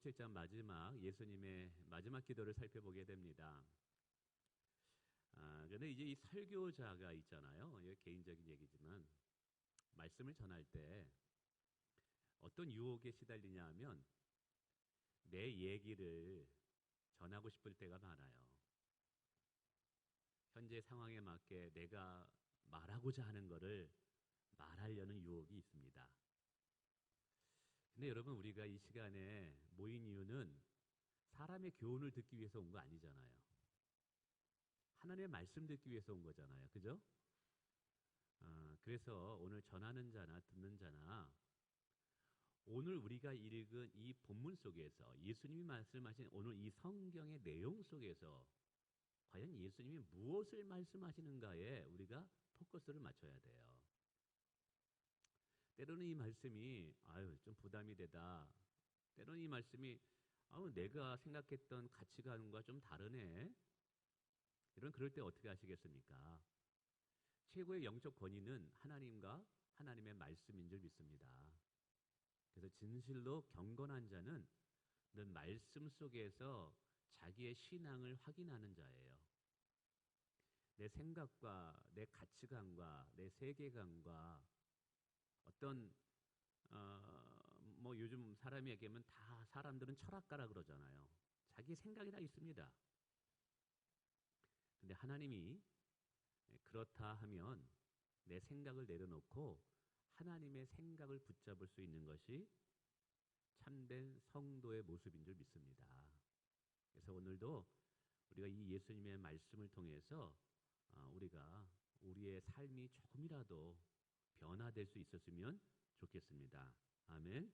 17장 마지막 예수님의 마지막 기도를 살펴보게 됩니다. 그런데 이제 이 설교자가 있잖아요. 이게 개인적인 얘기지만 말씀을 전할 때 어떤 유혹에 시달리냐 하면 내 얘기를 전하고 싶을 때가 많아요. 현재 상황에 맞게 내가 말하고자 하는 것을 말하려는 유혹이 있습니다. 근데 여러분, 우리가 이 시간에 모인 이유는 사람의 교훈을 듣기 위해서 온 거 아니잖아요. 하나님의 말씀 듣기 위해서 온 거잖아요. 그죠? 그래서 오늘 전하는 자나 듣는 자나 오늘 우리가 읽은 이 본문 속에서 예수님이 말씀하신 오늘 이 성경의 내용 속에서 과연 예수님이 무엇을 말씀하시는가에 우리가 포커스를 맞춰야 돼요. 때로는 이 말씀이 좀 부담이 되다. 때로는 이 말씀이 내가 생각했던 가치관과 좀 다르네. 그럴 때 어떻게 하시겠습니까? 최고의 영적 권위는 하나님과 하나님의 말씀인 줄 믿습니다. 그래서 진실로 경건한 자는 늘 말씀 속에서 자기의 신앙을 확인하는 자예요. 내 생각과 내 가치관과 내 세계관과 어떤 요즘 사람이 얘기하면 다 사람들은 철학가라 그러잖아요. 자기 생각이 다 있습니다. 근데 하나님이 그렇다 하면 내 생각을 내려놓고 하나님의 생각을 붙잡을 수 있는 것이 참된 성도의 모습인 줄 믿습니다. 그래서 오늘도 우리가 이 예수님의 말씀을 통해서 우리가 우리의 삶이 조금이라도 변화될 수 있었으면 좋겠습니다. 아멘.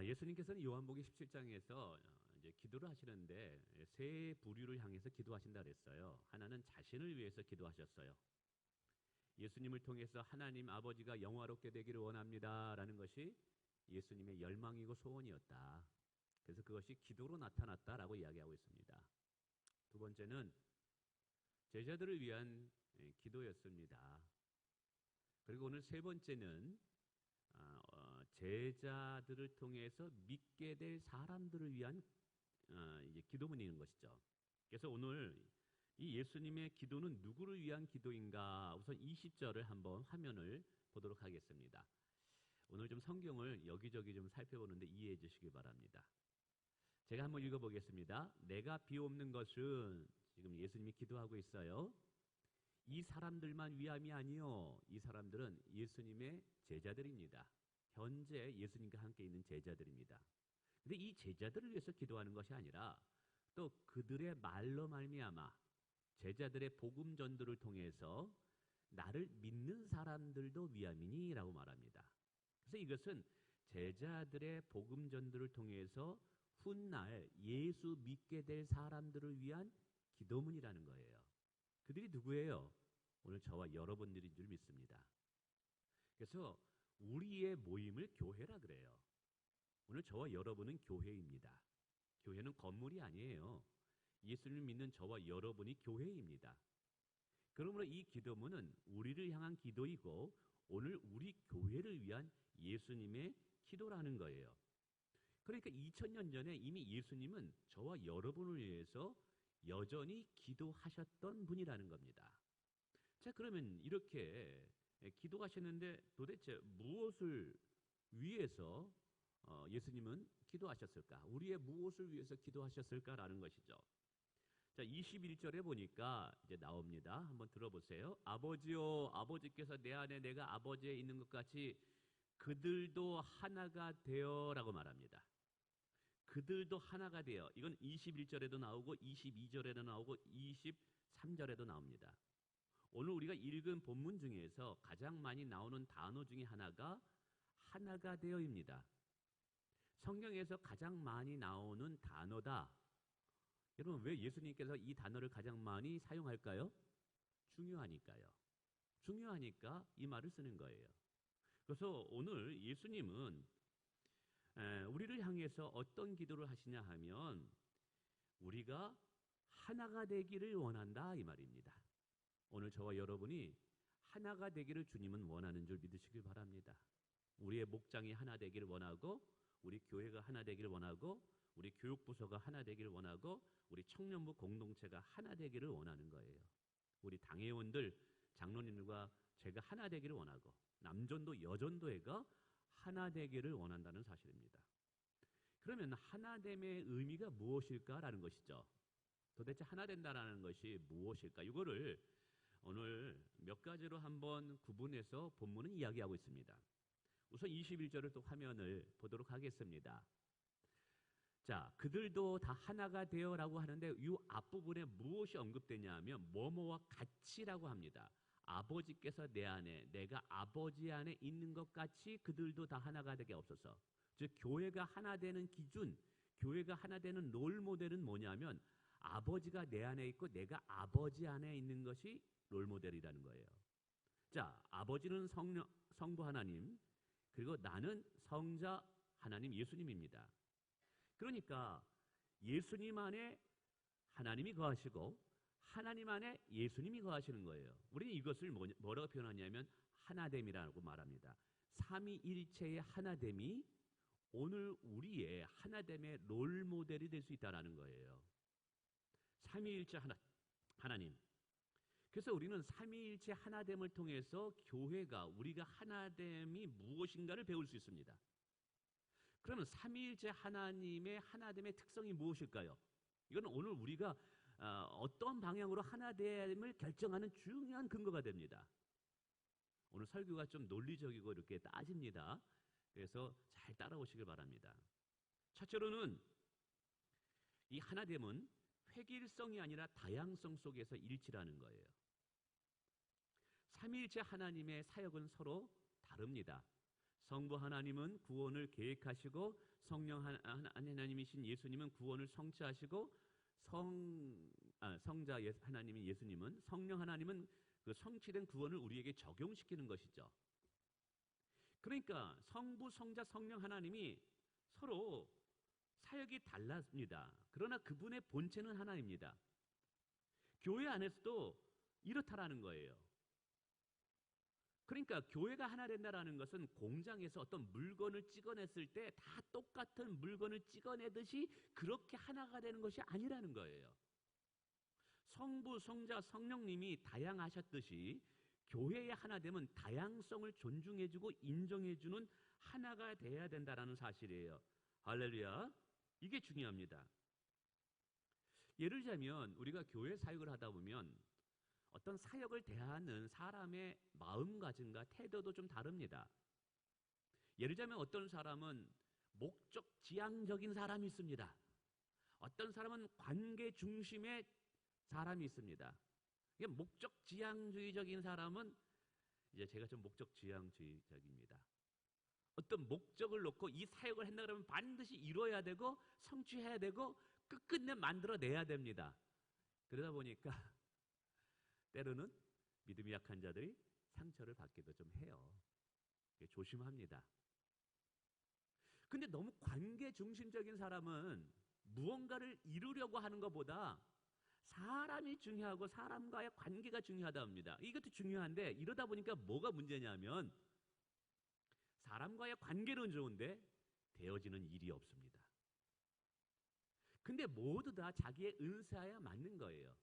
예수님께서는 요한복음 17장에서 이제 기도를 하시는데 세 부류를 향해서 기도하신다 그랬어요. 하나는 자신을 위해서 기도하셨어요. 예수님을 통해서 하나님 아버지가 영화롭게 되기를 원합니다라는 것이 예수님의 열망이고 소원이었다. 그래서 그것이 기도로 나타났다라고 이야기하고 있습니다. 두 번째는 제자들을 위한 기도였습니다. 그리고 오늘 세 번째는 제자들을 통해서 믿게 될 사람들을 위한 이제 기도문인 것이죠. 그래서 오늘 이 예수님의 기도는 누구를 위한 기도인가? 우선 20절을 한번 화면을 보도록 하겠습니다. 오늘 좀 성경을 여기저기 좀 살펴보는데 이해해 주시기 바랍니다. 제가 한번 읽어보겠습니다. 내가 비옵는 것은 지금 예수님이 기도하고 있어요. 이 사람들만 위함이 아니요. 이 사람들은 예수님의 제자들입니다. 현재 예수님과 함께 있는 제자들입니다. 근데 이 제자들을 위해서 기도하는 것이 아니라 또 그들의 말로 말미암아 제자들의 복음 전도를 통해서 나를 믿는 사람들도 위함이니라고 말합니다. 그래서 이것은 제자들의 복음 전도를 통해서 훗날 예수 믿게 될 사람들을 위한 기도문이라는 거예요. 그들이 누구예요? 오늘 저와 여러분들인 줄 믿습니다. 그래서 우리의 모임을 교회라 그래요. 오늘 저와 여러분은 교회입니다. 교회는 건물이 아니에요. 예수님을 믿는 저와 여러분이 교회입니다. 그러므로 이 기도문은 우리를 향한 기도이고 오늘 우리 교회를 위한 예수님의 기도라는 거예요. 그러니까 2000년 전에 이미 예수님은 저와 여러분을 위해서 여전히 기도하셨던 분이라는 겁니다. 자, 그러면 이렇게 기도하셨는데 도대체 무엇을 위해서 예수님은 기도하셨을까? 우리의 무엇을 위해서 기도하셨을까라는 것이죠. 자, 21절에 보니까 이제 나옵니다. 한번 들어보세요. 아버지요, 아버지께서 내 안에 내가 아버지에 있는 것 같이 그들도 하나가 되어라고 말합니다. 그들도 하나가 되어. 이건 21절에도 나오고 22절에도 나오고 23절에도 나옵니다. 오늘 우리가 읽은 본문 중에서 가장 많이 나오는 단어 중에 하나가 하나가 되어입니다. 성경에서 가장 많이 나오는 단어다. 여러분, 왜 예수님께서 이 단어를 가장 많이 사용할까요? 중요하니까요. 중요하니까 이 말을 쓰는 거예요. 그래서 오늘 예수님은 우리를 향해서 어떤 기도를 하시냐 하면 우리가 하나가 되기를 원한다 이 말입니다. 오늘 저와 여러분이 하나가 되기를 주님은 원하는 줄 믿으시길 바랍니다. 우리의 목장이 하나 되기를 원하고 우리 교회가 하나 되기를 원하고 우리 교육부서가 하나 되기를 원하고 우리 청년부 공동체가 하나 되기를 원하는 거예요. 우리 당회원들, 장로님들과 제가 하나 되기를 원하고 남전도 여전도회가 하나 되기를 원한다는 사실입니다. 그러면 하나됨의 의미가 무엇일까라는 것이죠. 도대체 하나 된다라는 것이 무엇일까? 이거를 오늘 몇 가지로 한번 구분해서 본문은 이야기하고 있습니다. 우선 21절을 또 화면을 보도록 하겠습니다. 자, 그들도 다 하나가 되어라고 하는데 이 앞부분에 무엇이 언급되냐 하면 뭐뭐와 같이라고 합니다. 아버지께서 내 안에, 내가 아버지 안에 있는 것 같이 그들도 다 하나가 되게 없어서. 즉 교회가 하나 되는 기준, 교회가 하나 되는 롤모델은 뭐냐면 아버지가 내 안에 있고 내가 아버지 안에 있는 것이 롤모델이라는 거예요. 자, 아버지는 성부 하나님, 그리고 나는 성자 하나님 예수님입니다. 그러니까 예수님 안에 하나님이 거하시고 하나님 안에 예수님이 거하시는 거예요. 우리는 이것을 뭐라고 표현하냐면 하나됨이라고 말합니다. 삼위일체의 하나됨이 오늘 우리의 하나됨의 롤모델이 될 수 있다는 거예요. 삼위일체 하나님. 그래서 우리는 삼위일체 하나됨을 통해서 교회가 우리가 하나됨이 무엇인가를 배울 수 있습니다. 그러면 삼위일체 하나님의 하나됨의 특성이 무엇일까요? 이거는 오늘 우리가 어떤 방향으로 하나됨을 결정하는 중요한 근거가 됩니다. 오늘 설교가 좀 논리적이고 이렇게 따집니다. 그래서 잘 따라오시길 바랍니다. 첫째로는 이 하나됨은 획일성이 아니라 다양성 속에서 일치라는 거예요. 삼위일체 하나님의 사역은 서로 다릅니다. 성부 하나님은 구원을 계획하시고 성령 하나님이신 예수님은 구원을 성취하시고 성자 하나님인 예수님은 성령 하나님은 그 성취된 구원을 우리에게 적용시키는 것이죠. 그러니까 성부, 성자, 성령 하나님이 서로 사역이 달랐습니다. 그러나 그분의 본체는 하나입니다. 교회 안에서도 이렇다라는 거예요. 그러니까 교회가 하나 된다라는 것은 공장에서 어떤 물건을 찍어냈을 때 다 똑같은 물건을 찍어내듯이 그렇게 하나가 되는 것이 아니라는 거예요. 성부, 성자, 성령님이 다양하셨듯이 교회의 하나됨은 다양성을 존중해주고 인정해주는 하나가 돼야 된다는 사실이에요. 할렐루야. 이게 중요합니다. 예를 들자면 우리가 교회 사역을 하다 보면 어떤 사역을 대하는 사람의 마음가짐과 태도도 좀 다릅니다. 예를 들자면 어떤 사람은 목적 지향적인 사람이 있습니다. 어떤 사람은 관계 중심의 사람이 있습니다. 목적 지향주의적인 사람은 이제 제가 좀 목적 지향주의적입니다. 어떤 목적을 놓고 이 사역을 한다 그러면 반드시 이뤄야 되고 성취해야 되고 끝끝내 만들어내야 됩니다. 그러다 보니까 때로는 믿음이 약한 자들이 상처를 받기도 좀 해요. 조심합니다. 근데 너무 관계 중심적인 사람은 무언가를 이루려고 하는 것보다 사람이 중요하고 사람과의 관계가 중요하다 합니다. 이것도 중요한데 이러다 보니까 뭐가 문제냐면 사람과의 관계는 좋은데 되어지는 일이 없습니다. 근데 모두 다 자기의 은사에 맞는 거예요.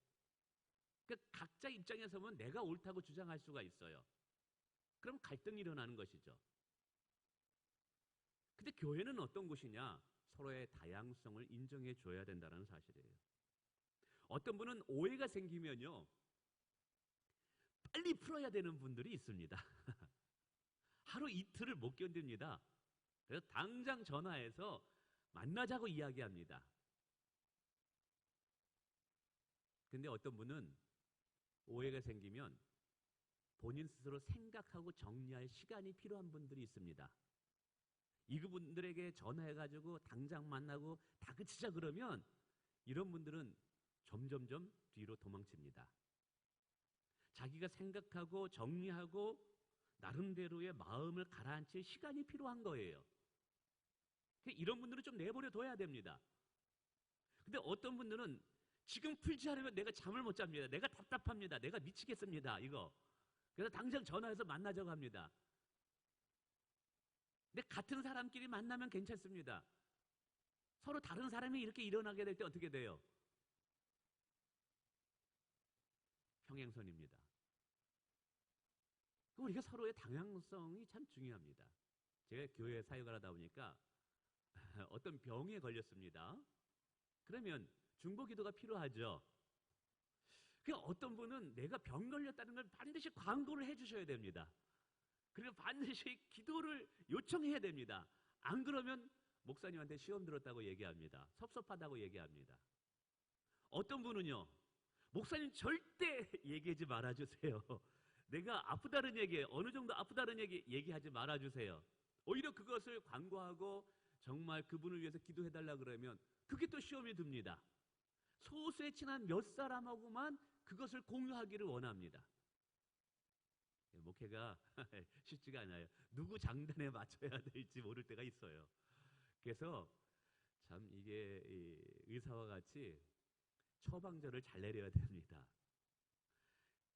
그러니까 각자 입장에서 보면 내가 옳다고 주장할 수가 있어요. 그럼 갈등이 일어나는 것이죠. 근데 교회는 어떤 곳이냐? 서로의 다양성을 인정해 줘야 된다는 사실이에요. 어떤 분은 오해가 생기면요 빨리 풀어야 되는 분들이 있습니다. 하루 이틀을 못 견딥니다. 그래서 당장 전화해서 만나자고 이야기합니다. 근데 어떤 분은 오해가 생기면 본인 스스로 생각하고 정리할 시간이 필요한 분들이 있습니다. 이분들에게 전화해가지고 당장 만나고 다 그치자 그러면 이런 분들은 점점점 뒤로 도망칩니다. 자기가 생각하고 정리하고 나름대로의 마음을 가라앉힐 시간이 필요한 거예요. 이런 분들은 좀 내버려 둬야 됩니다. 근데 어떤 분들은 지금 풀지 않으면 내가 잠을 못 잡니다. 내가 답답합니다. 내가 미치겠습니다. 이거. 그래서 당장 전화해서 만나자고 합니다. 근데 같은 사람끼리 만나면 괜찮습니다. 서로 다른 사람이 이렇게 일어나게 될 때 어떻게 돼요? 평행선입니다. 우리가 서로의 다양성이 참 중요합니다. 제가 교회 사역을 하다 보니까 어떤 병에 걸렸습니다. 그러면 중보기도가 필요하죠. 그 어떤 분은 내가 병 걸렸다는 걸 반드시 광고를 해주셔야 됩니다. 그리고 반드시 기도를 요청해야 됩니다. 안 그러면 목사님한테 시험 들었다고 얘기합니다. 섭섭하다고 얘기합니다. 어떤 분은요, 목사님 절대 얘기하지 말아주세요. 내가 아프다는 얘기, 어느 정도 아프다는 얘기하지 말아주세요. 오히려 그것을 광고하고 정말 그분을 위해서 기도해달라 그러면 그게 또 시험이 듭니다. 소수에 친한 몇 사람하고만 그것을 공유하기를 원합니다. 목회가 쉽지가 않아요. 누구 장단에 맞춰야 될지 모를 때가 있어요. 그래서 참 이게 의사와 같이 처방전을 잘 내려야 됩니다.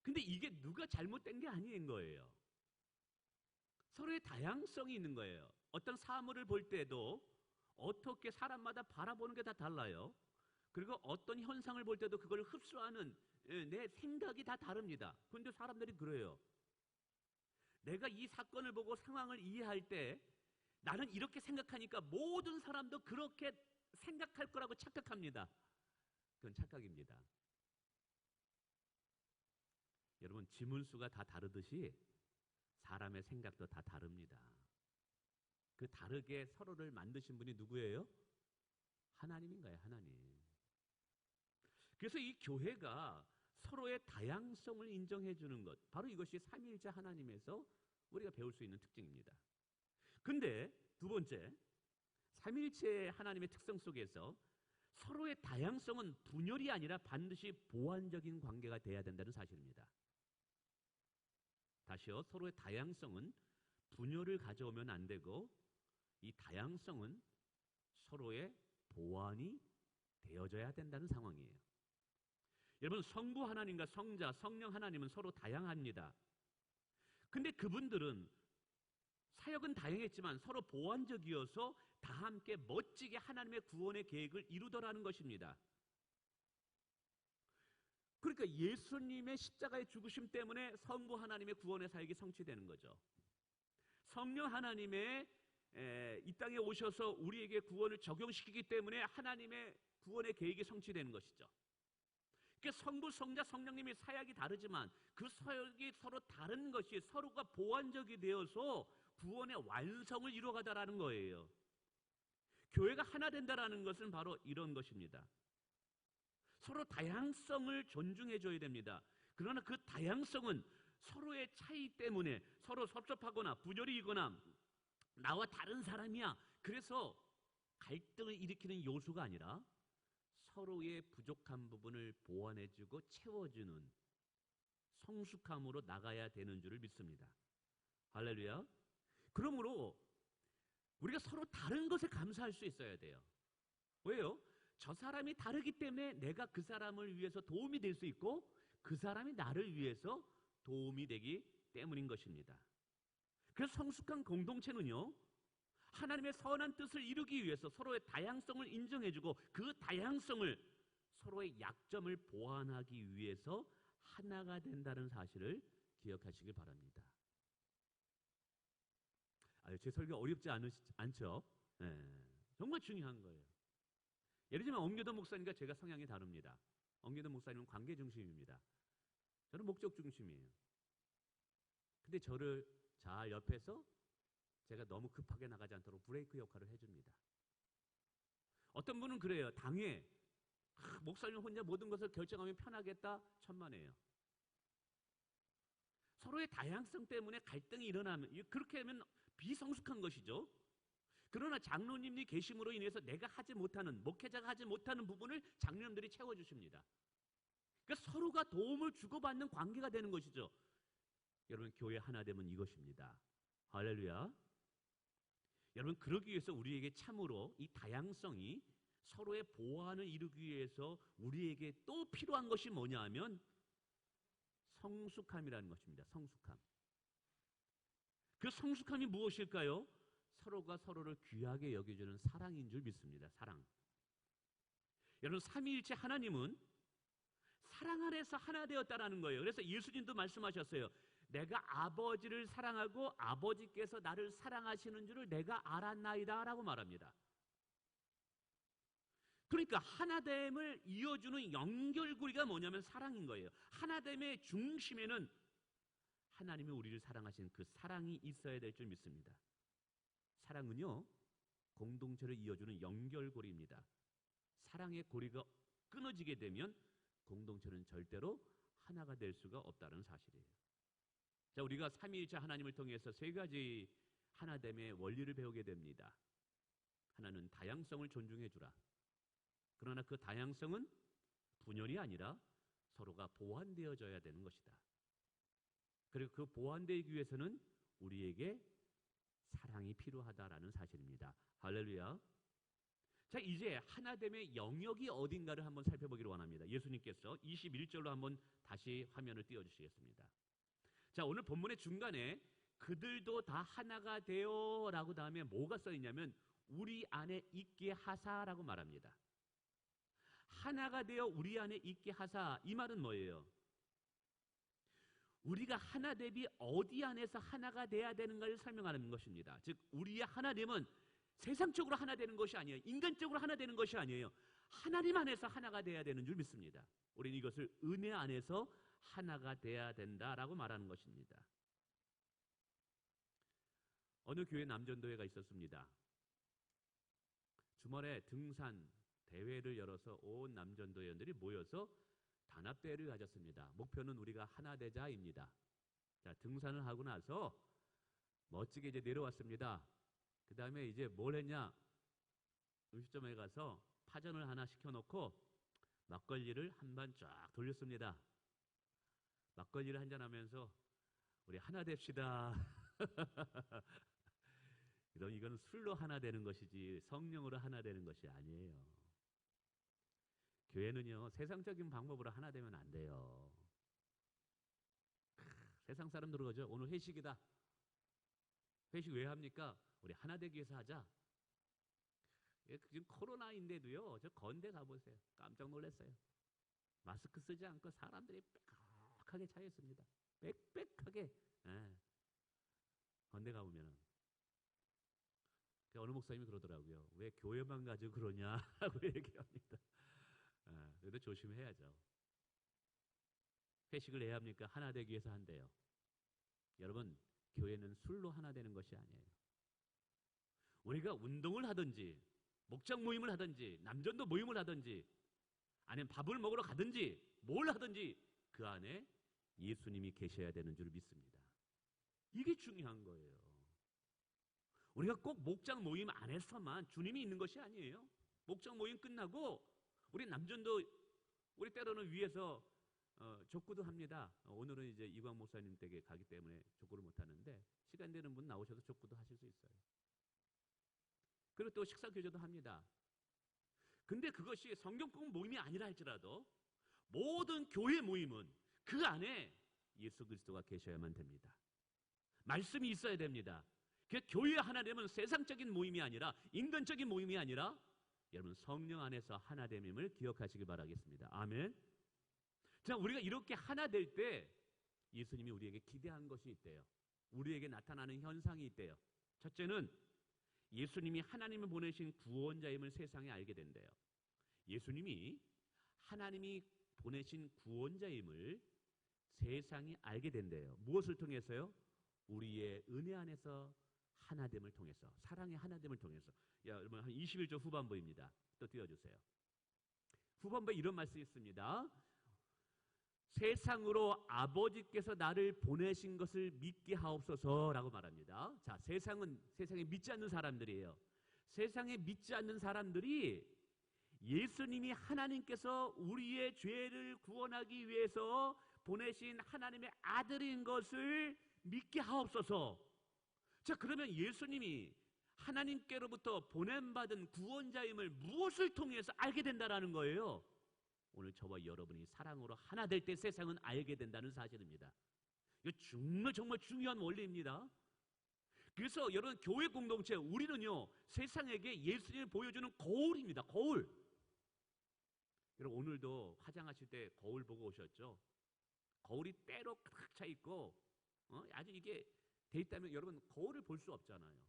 근데 이게 누가 잘못된 게 아닌 거예요. 서로의 다양성이 있는 거예요. 어떤 사물을 볼 때도 어떻게 사람마다 바라보는 게 다 달라요. 그리고 어떤 현상을 볼 때도 그걸 흡수하는 내 생각이 다 다릅니다. 그런데 사람들이 그래요. 내가 이 사건을 보고 상황을 이해할 때 나는 이렇게 생각하니까 모든 사람도 그렇게 생각할 거라고 착각합니다. 그건 착각입니다. 여러분, 지문수가 다 다르듯이 사람의 생각도 다 다릅니다. 그 다르게 서로를 만드신 분이 누구예요? 하나님인 거예요, 하나님. 그래서 이 교회가 서로의 다양성을 인정해 주는 것, 바로 이것이 삼위일체 하나님에서 우리가 배울 수 있는 특징입니다. 근데 두 번째, 삼위일체 하나님의 특성 속에서 서로의 다양성은 분열이 아니라 반드시 보완적인 관계가 돼야 된다는 사실입니다. 다시요, 서로의 다양성은 분열을 가져오면 안 되고 이 다양성은 서로의 보완이 되어져야 된다는 상황이에요. 여러분, 성부 하나님과 성자, 성령 하나님은 서로 다양합니다. 근데 그분들은 사역은 다양했지만 서로 보완적이어서 다 함께 멋지게 하나님의 구원의 계획을 이루더라는 것입니다. 그러니까 예수님의 십자가의 죽으심 때문에 성부 하나님의 구원의 사역이 성취되는 거죠. 성령 하나님의 이 땅에 오셔서 우리에게 구원을 적용시키기 때문에 하나님의 구원의 계획이 성취되는 것이죠. 그러니까 성부, 성자, 성령님의 사역이 다르지만 그 사역이 서로 다른 것이 서로가 보완적이 되어서 구원의 완성을 이루어가다라는 거예요. 교회가 하나 된다라는 것은 바로 이런 것입니다. 서로 다양성을 존중해줘야 됩니다. 그러나 그 다양성은 서로의 차이 때문에 서로 섭섭하거나 분열이 있거나 나와 다른 사람이야, 그래서 갈등을 일으키는 요소가 아니라 서로의 부족한 부분을 보완해주고 채워주는 성숙함으로 나가야 되는 줄을 믿습니다. 할렐루야. 그러므로 우리가 서로 다른 것에 감사할 수 있어야 돼요. 왜요? 저 사람이 다르기 때문에 내가 그 사람을 위해서 도움이 될 수 있고 그 사람이 나를 위해서 도움이 되기 때문인 것입니다. 그래서 성숙한 공동체는요, 하나님의 선한 뜻을 이루기 위해서 서로의 다양성을 인정해주고 그 다양성을 서로의 약점을 보완하기 위해서 하나가 된다는 사실을 기억하시길 바랍니다. 제 설교 어렵지 않죠? 네, 정말 중요한 거예요. 예를 들면 엄교도 목사님과 제가 성향이 다릅니다. 엄교도 목사님은 관계 중심입니다. 저는 목적 중심이에요. 근데 저를 잘 옆에서 제가 너무 급하게 나가지 않도록 브레이크 역할을 해줍니다. 어떤 분은 그래요. 당에 목사님 혼자 모든 것을 결정하면 편하겠다, 천만에요. 서로의 다양성 때문에 갈등이 일어나면 그렇게 하면 비성숙한 것이죠. 그러나 장로님이 계심으로 인해서 내가 하지 못하는, 목회자가 하지 못하는 부분을 장로님들이 채워주십니다. 그러니까 서로가 도움을 주고받는 관계가 되는 것이죠. 여러분, 교회 하나 되면 이것입니다. 할렐루야. 여러분, 그러기 위해서 우리에게 참으로 이 다양성이 서로의 보완을 이루기 위해서 우리에게 또 필요한 것이 뭐냐 하면 성숙함이라는 것입니다. 성숙함. 그 성숙함이 무엇일까요? 서로가 서로를 귀하게 여겨주는 사랑인 줄 믿습니다. 사랑. 여러분, 삼위일체 하나님은 사랑 안에서 하나 되었다라는 거예요. 그래서 예수님도 말씀하셨어요. 내가 아버지를 사랑하고 아버지께서 나를 사랑하시는 줄을 내가 알았나이다 라고 말합니다. 그러니까 하나됨을 이어주는 연결고리가 뭐냐면 사랑인 거예요. 하나됨의 중심에는 하나님이 우리를 사랑하신 그 사랑이 있어야 될 줄 믿습니다. 사랑은요, 공동체를 이어주는 연결고리입니다. 사랑의 고리가 끊어지게 되면 공동체는 절대로 하나가 될 수가 없다는 사실이에요. 자, 우리가 삼위일체 하나님을 통해서 세 가지 하나됨의 원리를 배우게 됩니다. 하나는 다양성을 존중해 주라. 그러나 그 다양성은 분열이 아니라 서로가 보완되어져야 되는 것이다. 그리고 그 보완되기 위해서는 우리에게 사랑이 필요하다라는 사실입니다. 할렐루야. 자, 이제 하나됨의 영역이 어딘가를 한번 살펴보기를 원합니다. 예수님께서 21절로 한번 다시 화면을 띄워주시겠습니다. 자, 오늘 본문의 중간에 그들도 다 하나가 되어라고 다음에 뭐가 써있냐면 우리 안에 있게 하사라고 말합니다. 하나가 되어 우리 안에 있게 하사, 이 말은 뭐예요? 우리가 하나됨이 어디 안에서 하나가 돼야 되는가를 설명하는 것입니다. 즉 우리의 하나됨은 세상적으로 하나 되는 것이 아니에요. 인간적으로 하나 되는 것이 아니에요. 하나님 안에서 하나가 돼야 되는 줄 믿습니다. 우리는 이것을 은혜 안에서 하나가 돼야 된다라고 말하는 것입니다. 어느 교회 남전도회가 있었습니다. 주말에 등산 대회를 열어서 온 남전도회원들이 모여서 단합대회를 가졌습니다. 목표는 우리가 하나 되자입니다. 자, 등산을 하고 나서 멋지게 이제 내려왔습니다. 그 다음에 이제 뭘 했냐? 음식점에 가서 파전을 하나 시켜놓고 막걸리를 한 반 쫙 돌렸습니다. 막걸리를 한잔하면서 우리 하나 됩시다. 그럼 이건 술로 하나 되는 것이지 성령으로 하나 되는 것이 아니에요. 교회는요, 세상적인 방법으로 하나 되면 안 돼요. 세상 사람들은 그러죠. 오늘 회식이다. 회식 왜 합니까? 우리 하나 되기 위해서 하자. 지금 코로나인데도요, 저 건대 가보세요. 깜짝 놀랐어요. 마스크 쓰지 않고 사람들이 빽빽하게 차 있습니다. 빽빽하게. 예. 건대 가보면은. 어느 목사님이 그러더라고요. 왜 교회만 가지고 그러냐라고 얘기합니다. 그래도 조심해야죠. 회식을 해야 합니까? 하나 되기 위해서 한대요. 여러분, 교회는 술로 하나 되는 것이 아니에요. 우리가 운동을 하든지 목장 모임을 하든지 남전도 모임을 하든지 아니면 밥을 먹으러 가든지 뭘 하든지 그 안에 예수님이 계셔야 되는 줄 믿습니다. 이게 중요한 거예요. 우리가 꼭 목장 모임 안에서만 주님이 있는 것이 아니에요. 목장 모임 끝나고 우리 남전도 우리 때로는 위에서 족구도 합니다. 오늘은 이제 이광 목사님 댁에 가기 때문에 족구를 못 하는데 시간 되는 분 나오셔서 족구도 하실 수 있어요. 그리고 또 식사 교제도 합니다. 근데 그것이 성경공 모임이 아니라 할지라도 모든 교회 모임은 그 안에 예수 그리스도가 계셔야만 됩니다. 말씀이 있어야 됩니다. 교회 하나 되면 세상적인 모임이 아니라 인간적인 모임이 아니라 여러분 성령 안에서 하나 됨임을 기억하시길 바라겠습니다. 아멘. 자, 우리가 이렇게 하나 될 때 예수님이 우리에게 기대한 것이 있대요. 우리에게 나타나는 현상이 있대요. 첫째는 예수님이 하나님을 보내신 구원자임을 세상에 알게 된대요. 예수님이 하나님이 보내신 구원자임을 세상이 알게 된대요. 무엇을 통해서요? 우리의 은혜 안에서 하나됨을 통해서, 사랑의 하나됨을 통해서. 여러분, 한 21절 후반부입니다. 또 띄워주세요. 후반부에 이런 말씀이 있습니다. 세상으로 아버지께서 나를 보내신 것을 믿게 하옵소서라고 말합니다. 자, 세상에 믿지 않는 사람들이에요. 세상에 믿지 않는 사람들이 예수님이 하나님께서 우리의 죄를 구원하기 위해서 보내신 하나님의 아들인 것을 믿게 하옵소서. 자, 그러면 예수님이 하나님께로부터 보냄받은 구원자임을 무엇을 통해서 알게 된다라는 거예요? 오늘 저와 여러분이 사랑으로 하나 될 때 세상은 알게 된다는 사실입니다. 이거 정말 중요한 원리입니다. 그래서 여러분 교회 공동체 우리는요 세상에게 예수님을 보여주는 거울입니다. 거울. 여러분 오늘도 화장하실 때 거울 보고 오셨죠? 거울이 때로 가득 차 있고 아주 이게 돼 있다면 여러분 거울을 볼 수 없잖아요.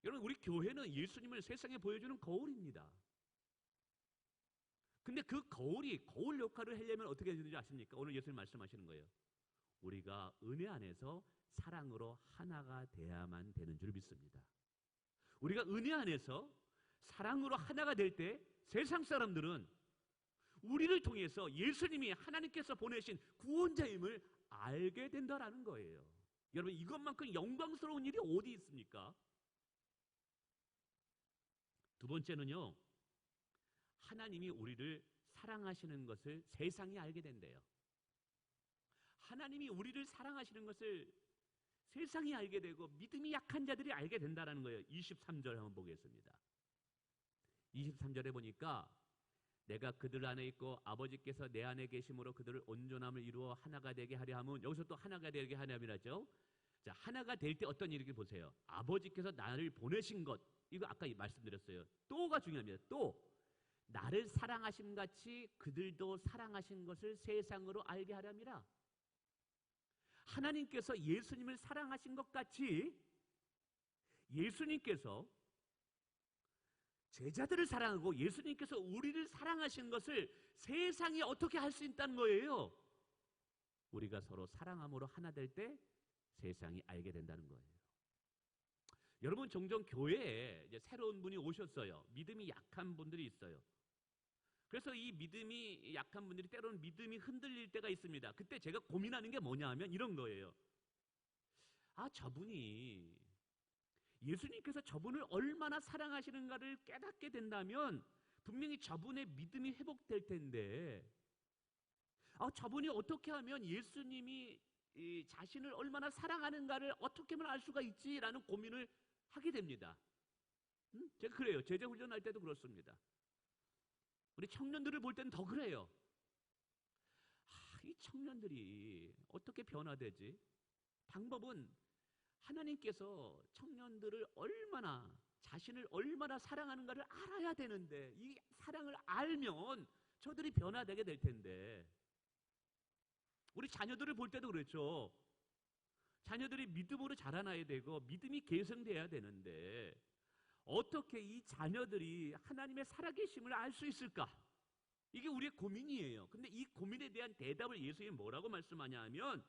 여러분 우리 교회는 예수님을 세상에 보여주는 거울입니다. 근데 그 거울이 거울 역할을 하려면 어떻게 되는지 아십니까? 오늘 예수님 말씀하시는 거예요. 우리가 은혜 안에서 사랑으로 하나가 돼야만 되는 줄 믿습니다. 우리가 은혜 안에서 사랑으로 하나가 될 때 세상 사람들은 우리를 통해서 예수님이 하나님께서 보내신 구원자임을 알게 된다라는 거예요. 여러분 이것만큼 영광스러운 일이 어디 있습니까? 두 번째는요. 하나님이 우리를 사랑하시는 것을 세상이 알게 된대요. 하나님이 우리를 사랑하시는 것을 세상이 알게 되고 믿음이 약한 자들이 알게 된다는 거예요. 23절 한번 보겠습니다. 23절에 보니까 내가 그들 안에 있고 아버지께서 내 안에 계심으로 그들을 온전함을 이루어 하나가 되게 하려 함은, 여기서 또 하나가 되게 하려면이죠. 자, 하나가 될 때 어떤 일인지 보세요. 아버지께서 나를 보내신 것, 이거 아까 말씀드렸어요. 또가 중요합니다. 또 나를 사랑하심 같이 그들도 사랑하신 것을 세상으로 알게 하렵니다. 하나님께서 예수님을 사랑하신 것 같이 예수님께서 제자들을 사랑하고 예수님께서 우리를 사랑하신 것을 세상이 어떻게 할 수 있다는 거예요? 우리가 서로 사랑함으로 하나 될 때 세상이 알게 된다는 거예요. 여러분 종종 교회에 이제 새로운 분이 오셨어요. 믿음이 약한 분들이 있어요. 그래서 이 믿음이 약한 분들이 때로는 믿음이 흔들릴 때가 있습니다. 그때 제가 고민하는 게 뭐냐 하면 이런 거예요. 아, 저분이 예수님께서 저분을 얼마나 사랑하시는가를 깨닫게 된다면 분명히 저분의 믿음이 회복될 텐데, 저분이 어떻게 하면 예수님이 이 자신을 얼마나 사랑하는가를 어떻게 하면 알 수가 있지라는 고민을 하게 됩니다. 제가 그래요. 제자 훈련할 때도 그렇습니다. 우리 청년들을 볼 때는 더 그래요. 이 청년들이 어떻게 변화되지? 방법은 하나님께서 청년들을 얼마나, 자신을 얼마나 사랑하는가를 알아야 되는데, 이 사랑을 알면 저들이 변화되게 될 텐데, 우리 자녀들을 볼 때도 그렇죠. 자녀들이 믿음으로 자라나야 되고 믿음이 계승돼야 되는데 어떻게 이 자녀들이 하나님의 살아계심을 알 수 있을까? 이게 우리의 고민이에요. 근데 이 고민에 대한 대답을 예수님이 뭐라고 말씀하냐 하면,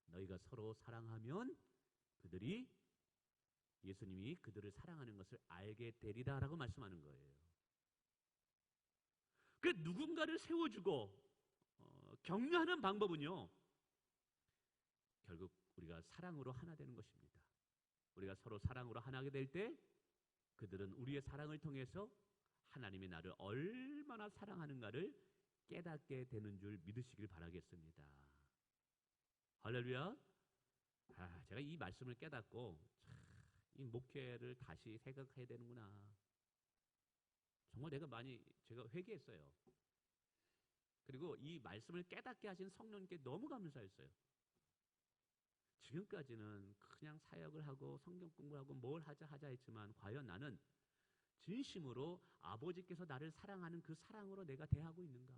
너희가 서로 사랑하면 그들이, 예수님이 그들을 사랑하는 것을 알게 되리라라고 말씀하는 거예요. 그 누군가를 세워주고 격려하는 방법은요, 결국 우리가 사랑으로 하나 되는 것입니다. 우리가 서로 사랑으로 하나가 될 때 그들은 우리의 사랑을 통해서 하나님이 나를 얼마나 사랑하는가를 깨닫게 되는 줄 믿으시길 바라겠습니다. 할렐루야. 제가 이 말씀을 깨닫고 이 목회를 다시 생각해야 되는구나. 정말 제가 회개했어요. 그리고 이 말씀을 깨닫게 하신 성령님께 너무 감사했어요. 지금까지는 그냥 사역을 하고 성경 공부하고 뭘 하자 했지만 과연 나는 진심으로 아버지께서 나를 사랑하는 그 사랑으로 내가 대하고 있는가?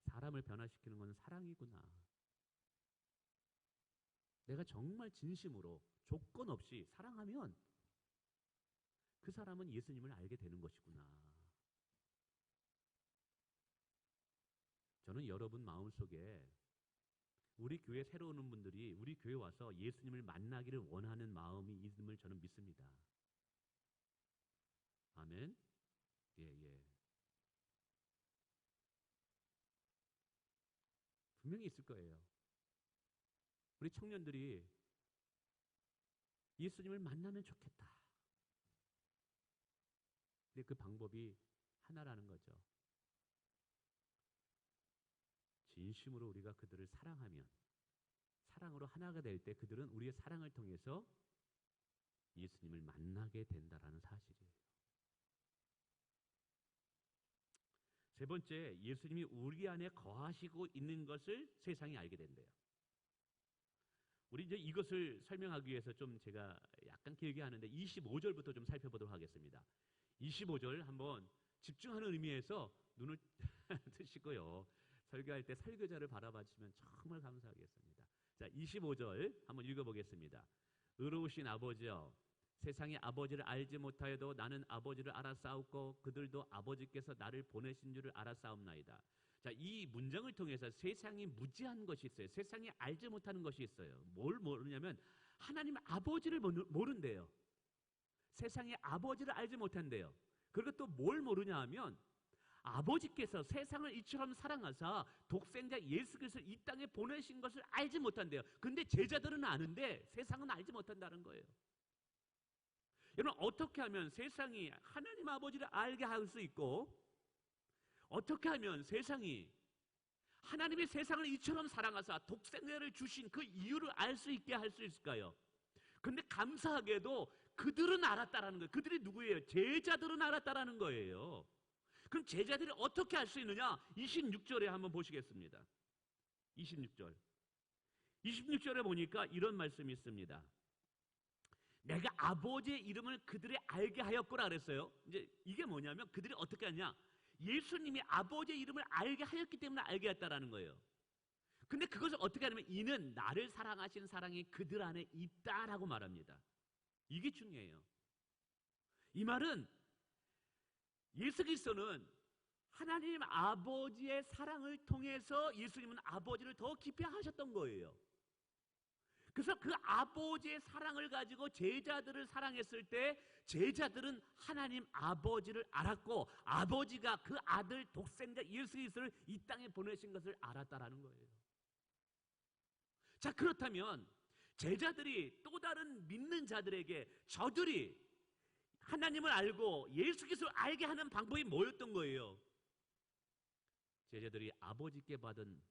사람을 변화시키는 건 사랑이구나. 내가 정말 진심으로 조건 없이 사랑하면 그 사람은 예수님을 알게 되는 것이구나. 저는 여러분 마음속에 우리 교회 새로 오는 분들이 우리 교회 와서 예수님을 만나기를 원하는 마음이 있음을 저는 믿습니다. 아멘. 예. 분명히 있을 거예요. 우리 청년들이 예수님을 만나면 좋겠다. 근데 그 방법이 하나라는 거죠. 진심으로 우리가 그들을 사랑하면, 사랑으로 하나가 될 때 그들은 우리의 사랑을 통해서 예수님을 만나게 된다라는 사실이에요. 세 번째, 예수님이 우리 안에 거하시고 있는 것을 세상이 알게 된대요. 우리 이제 이것을 설명하기 위해서 좀 제가 약간 길게 하는데 25절부터 좀 살펴보도록 하겠습니다. 25절 한번 집중하는 의미에서 눈을 뜨시고요. 설교할 때 설교자를 바라봐 주시면 정말 감사하겠습니다. 자, 25절 한번 읽어보겠습니다. 의로우신 아버지여, 세상이 아버지를 알지 못하여도 나는 아버지를 알아싸웠고 그들도 아버지께서 나를 보내신 줄을 알아싸움나이다. 자, 이 문장을 통해서 세상이 무지한 것이 있어요. 세상이 알지 못하는 것이 있어요. 뭘 모르냐면 하나님 아버지를 모른대요. 세상이 아버지를 알지 못한대요. 그리고 또 뭘 모르냐 하면 아버지께서 세상을 이처럼 사랑하사 독생자 예수 그리스도를 이 땅에 보내신 것을 알지 못한대요. 근데 제자들은 아는데 세상은 알지 못한다는 거예요. 여러분, 어떻게 하면 세상이 하나님 아버지를 알게 할 수 있고 어떻게 하면 세상이 하나님이 세상을 이처럼 사랑하사 독생자를 주신 그 이유를 알 수 있게 할 수 있을까요? 근데 감사하게도 그들은 알았다라는 거예요. 그들이 누구예요? 제자들은 알았다라는 거예요. 그럼 제자들이 어떻게 알 수 있느냐? 26절에 한번 보시겠습니다. 26절. 26절에 보니까 이런 말씀이 있습니다. 내가 아버지의 이름을 그들이 알게 하였구나 그랬어요. 이제 이게 뭐냐면 그들이 어떻게 하냐? 예수님이 아버지의 이름을 알게 하였기 때문에 알게 했다라는 거예요. 근데 그것을 어떻게 하냐면 이는 나를 사랑하신 사랑이 그들 안에 있다라고 말합니다. 이게 중요해요. 이 말은 예수 그리스도는 하나님 아버지의 사랑을 통해서 예수님은 아버지를 더 깊이 하셨던 거예요. 그래서 그 아버지의 사랑을 가지고 제자들을 사랑했을 때 제자들은 하나님 아버지를 알았고 아버지가 그 아들 독생자 예수 그리스도를 이 땅에 보내신 것을 알았다라는 거예요. 자, 그렇다면 제자들이 또 다른 믿는 자들에게 저들이 하나님을 알고 예수 그리스도를 알게 하는 방법이 뭐였던 거예요? 제자들이 아버지께 받은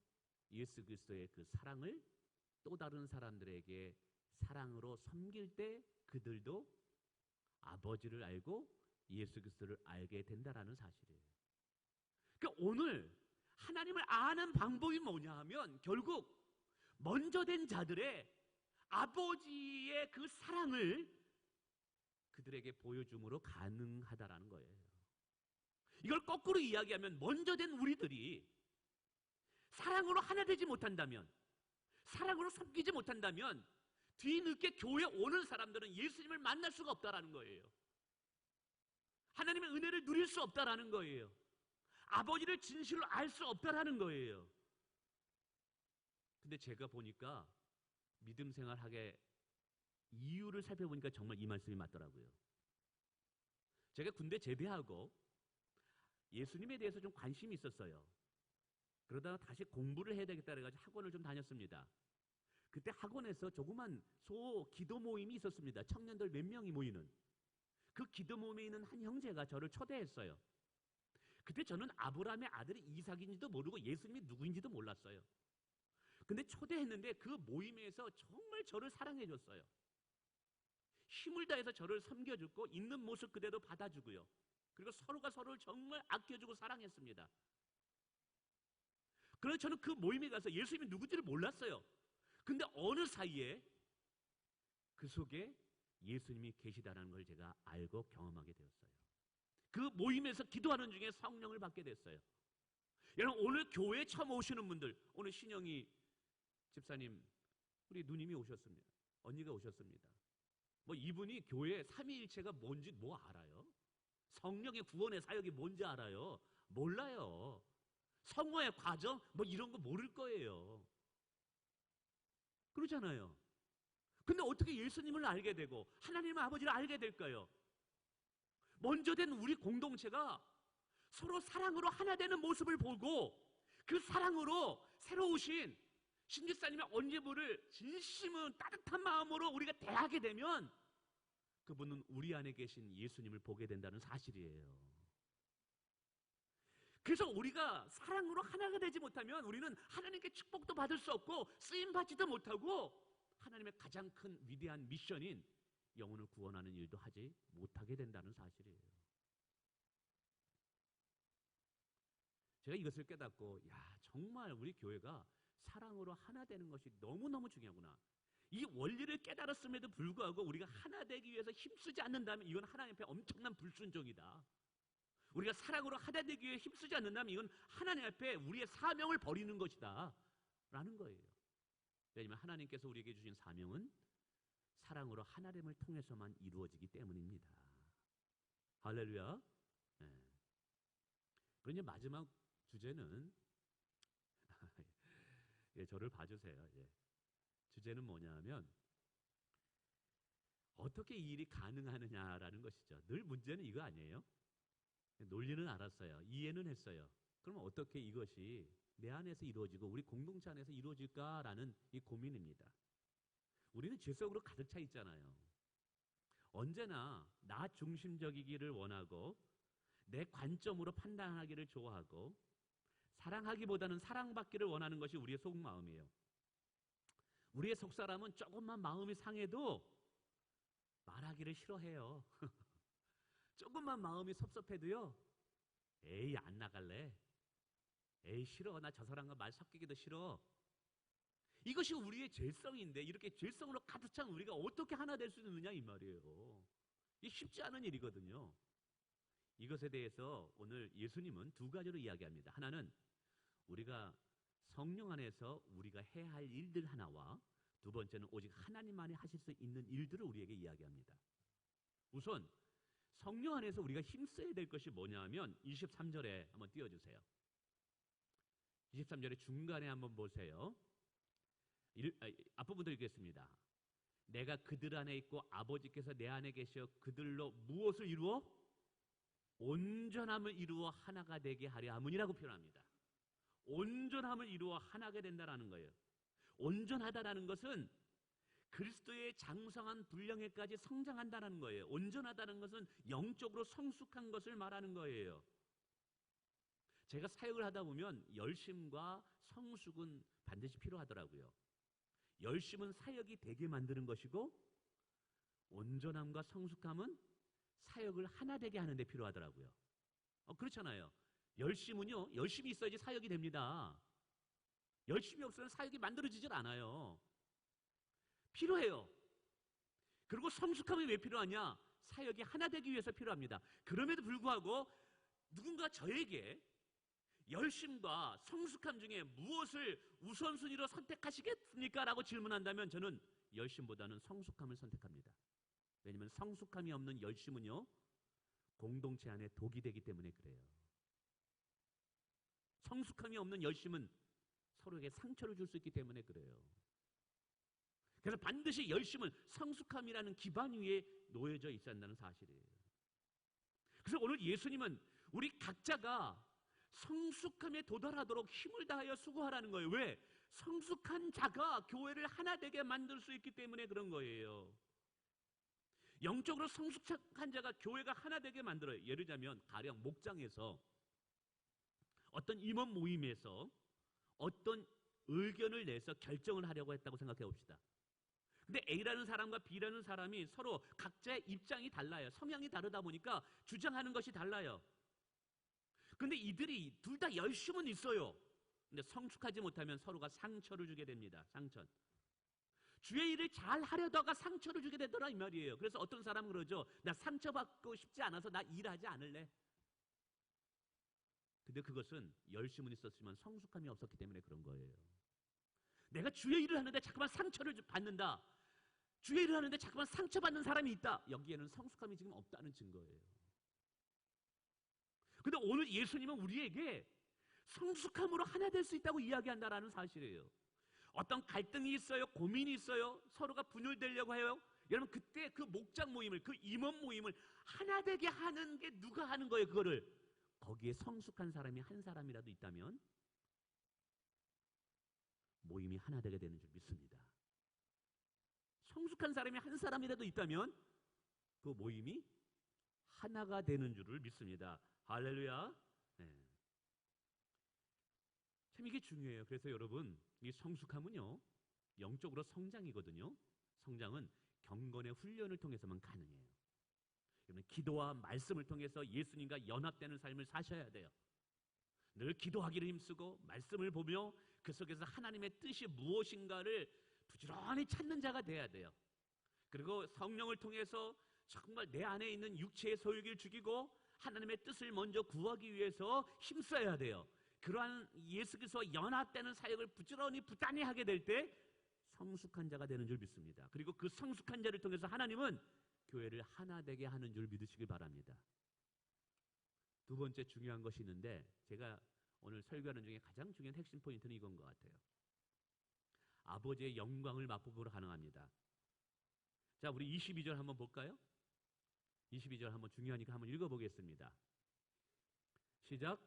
예수 그리스도의 그 사랑을 또 다른 사람들에게 사랑으로 섬길 때 그들도 아버지를 알고 예수 그리스도를 알게 된다라는 사실이에요. 그러니까 오늘 하나님을 아는 방법이 뭐냐 하면 결국 먼저 된 자들의 아버지의 그 사랑을 그들에게 보여줌으로 가능하다라는 거예요. 이걸 거꾸로 이야기하면 먼저 된 우리들이 사랑으로 하나 되지 못한다면 사랑으로 섬기지 못한다면 뒤늦게 교회에 오는 사람들은 예수님을 만날 수가 없다라는 거예요. 하나님의 은혜를 누릴 수 없다라는 거예요. 아버지를 진실로 알 수 없다라는 거예요. 근데 제가 보니까 믿음 생활하게 이유를 살펴보니까 정말 이 말씀이 맞더라고요. 제가 군대 제대하고 예수님에 대해서 좀 관심이 있었어요. 그러다가 다시 공부를 해야 되겠다 그래가지고 학원을 좀 다녔습니다. 그때 학원에서 조그만 기도 모임이 있었습니다. 청년들 몇 명이 모이는. 그 기도 모임에 있는 한 형제가 저를 초대했어요. 그때 저는 아브라함의 아들이 이삭인지도 모르고 예수님이 누구인지도 몰랐어요. 근데 초대했는데 그 모임에서 정말 저를 사랑해줬어요. 힘을 다해서 저를 섬겨주고 있는 모습 그대로 받아주고요. 그리고 서로가 서로를 정말 아껴주고 사랑했습니다. 그래서 저는 그 모임에 가서 예수님이 누구인지를 몰랐어요. 근데 어느 사이에 그 속에 예수님이 계시다는 걸 제가 알고 경험하게 되었어요. 그 모임에서 기도하는 중에 성령을 받게 됐어요. 여러분, 오늘 교회에 처음 오시는 분들, 오늘 신영이 집사님, 우리 누님이 오셨습니다. 언니가 오셨습니다. 이분이 교회 삼위일체가 뭔지 알아요? 성령의 구원의 사역이 뭔지 알아요? 몰라요. 성화의 과정 이런 거 모를 거예요. 그러잖아요. 근데 어떻게 예수님을 알게 되고 하나님 아버지를 알게 될까요? 먼저 된 우리 공동체가 서로 사랑으로 하나 되는 모습을 보고 그 사랑으로 새로 오신 신집사님의 언제부를 진심은 따뜻한 마음으로 우리가 대하게 되면 그분은 우리 안에 계신 예수님을 보게 된다는 사실이에요. 그래서 우리가 사랑으로 하나가 되지 못하면 우리는 하나님께 축복도 받을 수 없고 쓰임받지도 못하고 하나님의 가장 큰 위대한 미션인 영혼을 구원하는 일도 하지 못하게 된다는 사실이에요. 제가 이것을 깨닫고 정말 우리 교회가 사랑으로 하나 되는 것이 너무너무 중요하구나. 이 원리를 깨달았음에도 불구하고 우리가 하나 되기 위해서 힘쓰지 않는다면 이건 하나님 앞에 엄청난 불순종이다. 우리가 사랑으로 하나 되기 위해 힘쓰지 않는다면 이건 하나님 앞에 우리의 사명을 버리는 것이다 라는 거예요. 왜냐하면 하나님께서 우리에게 주신 사명은 사랑으로 하나됨을 통해서만 이루어지기 때문입니다. 할렐루야. 네. 그러니 마지막 주제는 예, 저를 봐주세요. 예. 주제는 뭐냐면 어떻게 이 일이 가능하느냐라는 것이죠. 늘 문제는 이거 아니에요? 논리는 알았어요. 이해는 했어요. 그러면 어떻게 이것이 내 안에서 이루어지고 우리 공동체 안에서 이루어질까라는 이 고민입니다. 우리는 죄 속으로 가득 차 있잖아요. 언제나 나 중심적이기를 원하고 내 관점으로 판단하기를 좋아하고 사랑하기보다는 사랑받기를 원하는 것이 우리의 속마음이에요. 우리의 속사람은 조금만 마음이 상해도 말하기를 싫어해요. 조금만 마음이 섭섭해도요. 에이 안 나갈래. 에이 싫어. 나 저 사람과 말 섞이기도 싫어. 이것이 우리의 죄성인데 이렇게 죄성으로 가득 찬 우리가 어떻게 하나 될 수 있느냐 이 말이에요. 이게 쉽지 않은 일이거든요. 이것에 대해서 오늘 예수님은 두 가지로 이야기합니다. 하나는 우리가 성령 안에서 우리가 해야 할 일들 하나와 두 번째는 오직 하나님만이 하실 수 있는 일들을 우리에게 이야기합니다. 우선 성령 안에서 우리가 힘써야 될 것이 뭐냐면 23절에 한번 띄워주세요. 23절의 중간에 한번 보세요. 앞부분도 읽겠습니다. 내가 그들 안에 있고 아버지께서 내 안에 계셔 그들로 무엇을 이루어? 온전함을 이루어 하나가 되게 하려 함이라고 표현합니다. 온전함을 이루어 하나가 된다라는 거예요. 온전하다라는 것은 그리스도의 장성한 분량에까지 성장한다는 거예요. 온전하다는 것은 영적으로 성숙한 것을 말하는 거예요. 제가 사역을 하다 보면 열심과 성숙은 반드시 필요하더라고요. 열심은 사역이 되게 만드는 것이고 온전함과 성숙함은 사역을 하나 되게 하는 데 필요하더라고요. 그렇잖아요. 열심은요. 열심이 있어야지 사역이 됩니다. 열심이 없으면 사역이 만들어지질 않아요. 필요해요. 그리고 성숙함이 왜 필요하냐? 사역이 하나 되기 위해서 필요합니다. 그럼에도 불구하고 누군가 저에게 열심과 성숙함 중에 무엇을 우선순위로 선택하시겠습니까? 라고 질문한다면 저는 열심보다는 성숙함을 선택합니다. 왜냐하면 성숙함이 없는 열심은요. 공동체 안에 독이 되기 때문에 그래요. 성숙함이 없는 열심은 서로에게 상처를 줄 수 있기 때문에 그래요. 그래서 반드시 열심은 성숙함이라는 기반 위에 놓여져 있어야 한다는 사실이에요. 그래서 오늘 예수님은 우리 각자가 성숙함에 도달하도록 힘을 다하여 수고하라는 거예요. 왜? 성숙한 자가 교회를 하나 되게 만들 수 있기 때문에 그런 거예요. 영적으로 성숙한 자가 교회가 하나 되게 만들어요. 예를 들자면 가령 목장에서 어떤 임원 모임에서 어떤 의견을 내서 결정을 하려고 했다고 생각해 봅시다. 근데 A라는 사람과 B라는 사람이 서로 각자의 입장이 달라요. 성향이 다르다 보니까 주장하는 것이 달라요. 근데 이들이 둘 다 열심은 있어요. 근데 성숙하지 못하면 서로가 상처를 주게 됩니다. 상처. 주의 일을 잘 하려다가 상처를 주게 되더라 이 말이에요. 그래서 어떤 사람은 그러죠. 나 상처받고 싶지 않아서 나 일하지 않을래. 근데 그것은 열심은 있었지만 성숙함이 없었기 때문에 그런 거예요. 내가 주의 일을 하는데 자꾸만 상처를 받는다. 주의 일을 하는데 자꾸만 상처받는 사람이 있다. 여기에는 성숙함이 지금 없다는 증거예요. 근데 오늘 예수님은 우리에게 성숙함으로 하나 될 수 있다고 이야기한다라는 사실이에요. 어떤 갈등이 있어요. 고민이 있어요. 서로가 분열되려고 해요. 여러분 그때 그 목장 모임을 그 임원 모임을 하나 되게 하는 게 누가 하는 거예요. 그거를. 거기에 성숙한 사람이 한 사람이라도 있다면 모임이 하나 되게 되는 줄 믿습니다. 성숙한 사람이 한 사람이라도 있다면 그 모임이 하나가 되는 줄을 믿습니다. 할렐루야. 네. 참 이게 중요해요. 그래서 여러분 이 성숙함은요 영적으로 성장이거든요. 성장은 경건의 훈련을 통해서만 가능해요. 여러분 기도와 말씀을 통해서 예수님과 연합되는 삶을 사셔야 돼요. 늘 기도하기를 힘쓰고 말씀을 보며 그 속에서 하나님의 뜻이 무엇인가를 부지런히 찾는 자가 돼야 돼요. 그리고 성령을 통해서 정말 내 안에 있는 육체의 소욕을 죽이고 하나님의 뜻을 먼저 구하기 위해서 힘써야 돼요. 그러한 예수 그리스도와 연합되는 사역을 부지런히 부단히 하게 될 때 성숙한 자가 되는 줄 믿습니다. 그리고 그 성숙한 자를 통해서 하나님은 교회를 하나 되게 하는 줄 믿으시길 바랍니다. 두 번째 중요한 것이 있는데 제가 오늘 설교하는 중에 가장 중요한 핵심 포인트는 이건 것 같아요. 아버지의 영광을 맛보기로 가능합니다. 자, 우리 22절 한번 볼까요? 22절 한번 중요하니까 한번 읽어보겠습니다. 시작.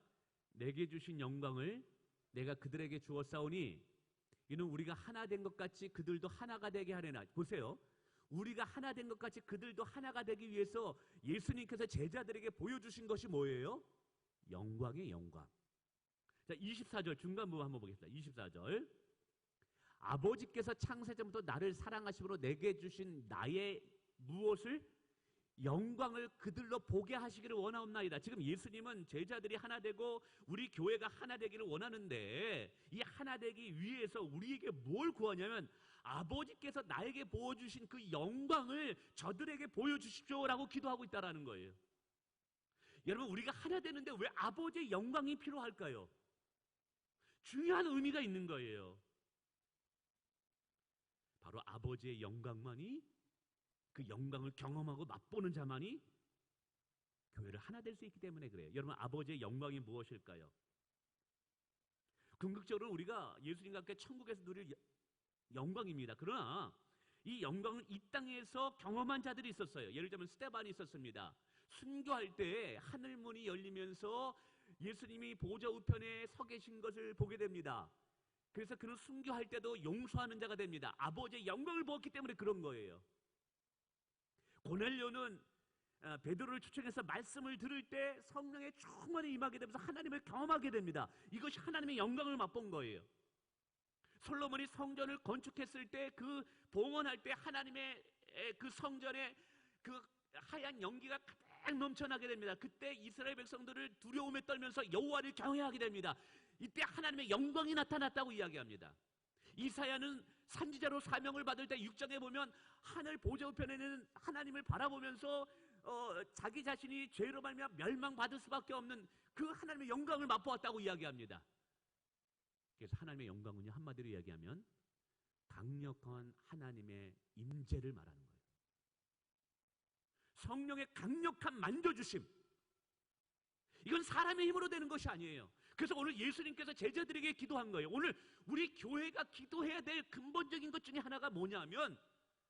내게 주신 영광을 내가 그들에게 주었사오니 이는 우리가 하나 된 것 같이 그들도 하나가 되게 하려나. 보세요. 우리가 하나 된 것 같이 그들도 하나가 되기 위해서 예수님께서 제자들에게 보여주신 것이 뭐예요? 영광의 영광. 자, 24절 중간 부분 한번 보겠습니다. 24절. 아버지께서 창세전부터 나를 사랑하심으로 내게 주신 나의 무엇을? 영광을 그들로 보게 하시기를 원하옵나이다. 지금 예수님은 제자들이 하나 되고 우리 교회가 하나 되기를 원하는데 이 하나 되기 위해서 우리에게 뭘 구하냐면 아버지께서 나에게 보여주신 그 영광을 저들에게 보여주십시오라고 기도하고 있다는 거예요. 여러분, 우리가 하나 되는데 왜 아버지의 영광이 필요할까요? 중요한 의미가 있는 거예요. 바로 아버지의 영광만이, 그 영광을 경험하고 맛보는 자만이 교회를 하나 될 수 있기 때문에 그래요. 여러분, 아버지의 영광이 무엇일까요? 궁극적으로 우리가 예수님과 함께 천국에서 누릴 영광입니다. 그러나 이 영광은 이 땅에서 경험한 자들이 있었어요. 예를 들면 스데반이 있었습니다. 순교할 때 하늘문이 열리면서 예수님이 보좌 우편에 서 계신 것을 보게 됩니다. 그래서 그는 순교할 때도 용서하는 자가 됩니다. 아버지의 영광을 보았기 때문에 그런 거예요. 고넬료는 베드로를 초청해서 말씀을 들을 때 성령의 충만히 임하게 되면서 하나님을 경험하게 됩니다. 이것이 하나님의 영광을 맛본 거예요. 솔로몬이 성전을 건축했을 때 그 봉헌할 때 하나님의 그 성전에 그 하얀 연기가 가득 넘쳐나게 됩니다. 그때 이스라엘 백성들을 두려움에 떨면서 여호와를 경외하게 됩니다. 이때 하나님의 영광이 나타났다고 이야기합니다. 이사야는 선지자로 사명을 받을 때 6장에 보면 하늘 보좌 우편에는 하나님을 바라보면서 자기 자신이 죄로 말미암아 멸망받을 수밖에 없는 그 하나님의 영광을 맛보았다고 이야기합니다. 그래서 하나님의 영광은요, 한마디로 이야기하면 강력한 하나님의 임재를 말하는 거예요. 성령의 강력한 만져주심. 이건 사람의 힘으로 되는 것이 아니에요. 그래서 오늘 예수님께서 제자들에게 기도한 거예요. 오늘 우리 교회가 기도해야 될 근본적인 것 중에 하나가 뭐냐면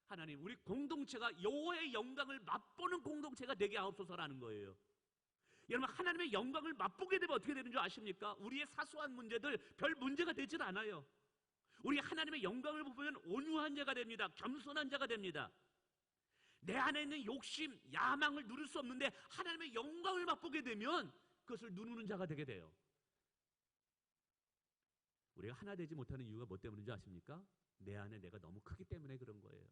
하나님, 우리 공동체가 여호와의 영광을 맛보는 공동체가 되게 하옵소서라는 거예요. 여러분, 하나님의 영광을 맛보게 되면 어떻게 되는 줄 아십니까? 우리의 사소한 문제들 별 문제가 되질 않아요. 우리 하나님의 영광을 보면 온유한 자가 됩니다. 겸손한 자가 됩니다. 내 안에 있는 욕심, 야망을 누릴 수 없는데 하나님의 영광을 맛보게 되면 그것을 누르는 자가 되게 돼요. 우리가 하나 되지 못하는 이유가 뭐 때문인지 아십니까? 내 안에 내가 너무 크기 때문에 그런 거예요.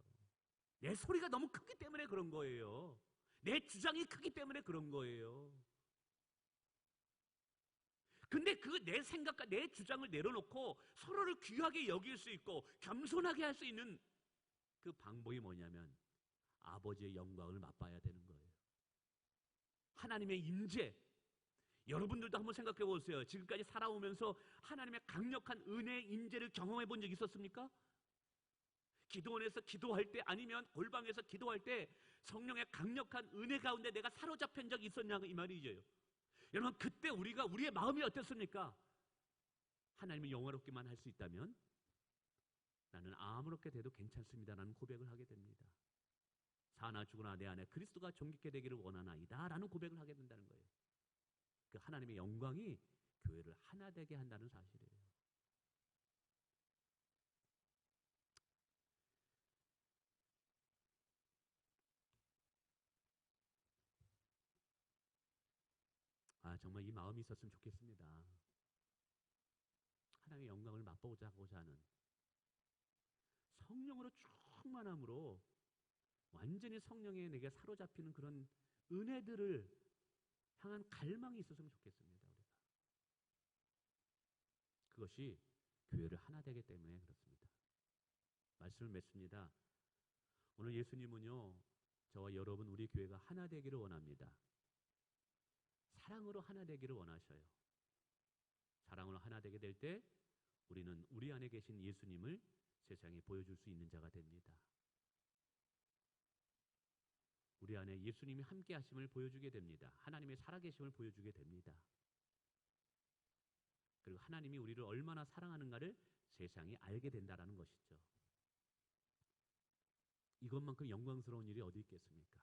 내 소리가 너무 크기 때문에 그런 거예요. 내 주장이 크기 때문에 그런 거예요. 근데 그 내 생각과 내 주장을 내려놓고 서로를 귀하게 여길 수 있고 겸손하게 할 수 있는 그 방법이 뭐냐면 아버지의 영광을 맛봐야 되는 거예요. 하나님의 임재. 여러분들도 한번 생각해 보세요. 지금까지 살아오면서 하나님의 강력한 은혜의 임재를 경험해 본 적 있었습니까? 기도원에서 기도할 때 아니면 골방에서 기도할 때 성령의 강력한 은혜 가운데 내가 사로잡힌 적이 있었냐, 이 말이죠. 여러분, 그때 우리의 마음이 어땠습니까? 하나님을 영화롭게만 할 수 있다면 나는 아무렇게 돼도 괜찮습니다라는 고백을 하게 됩니다. 사나 죽으나 내 안에 그리스도가 존귀케 되기를 원하나이다 라는 고백을 하게 된다는 거예요. 그 하나님의 영광이 교회를 하나 되게 한다는 사실이에요. 정말 이 마음이 있었으면 좋겠습니다. 하나님의 영광을 맛보고자 하는 성령으로 충만함으로 완전히 성령에 내게 사로잡히는 그런 은혜들을 향한 갈망이 있었으면 좋겠습니다. 우리가 그것이 교회를 하나 되기 때문에 그렇습니다. 말씀을 맺습니다. 오늘 예수님은요, 저와 여러분 우리 교회가 하나 되기를 원합니다. 사랑으로 하나 되기를 원하셔요. 사랑으로 하나 되게 될 때 우리는 우리 안에 계신 예수님을 세상에 보여줄 수 있는 자가 됩니다. 우리 안에 예수님이 함께 하심을 보여주게 됩니다. 하나님의 살아계심을 보여주게 됩니다. 그리고 하나님이 우리를 얼마나 사랑하는가를 세상이 알게 된다라는 것이죠. 이것만큼 영광스러운 일이 어디 있겠습니까?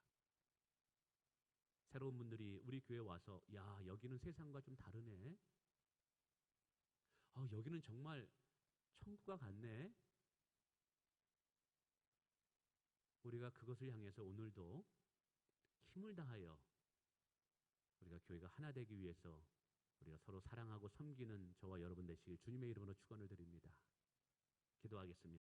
새로운 분들이 우리 교회에 와서 야, 여기는 세상과 좀 다르네. 여기는 정말 천국과 같네. 우리가 그것을 향해서 오늘도 힘을 다하여 우리가 교회가 하나 되기 위해서 우리가 서로 사랑하고 섬기는 저와 여러분 되시길 주님의 이름으로 축원을 드립니다. 기도하겠습니다.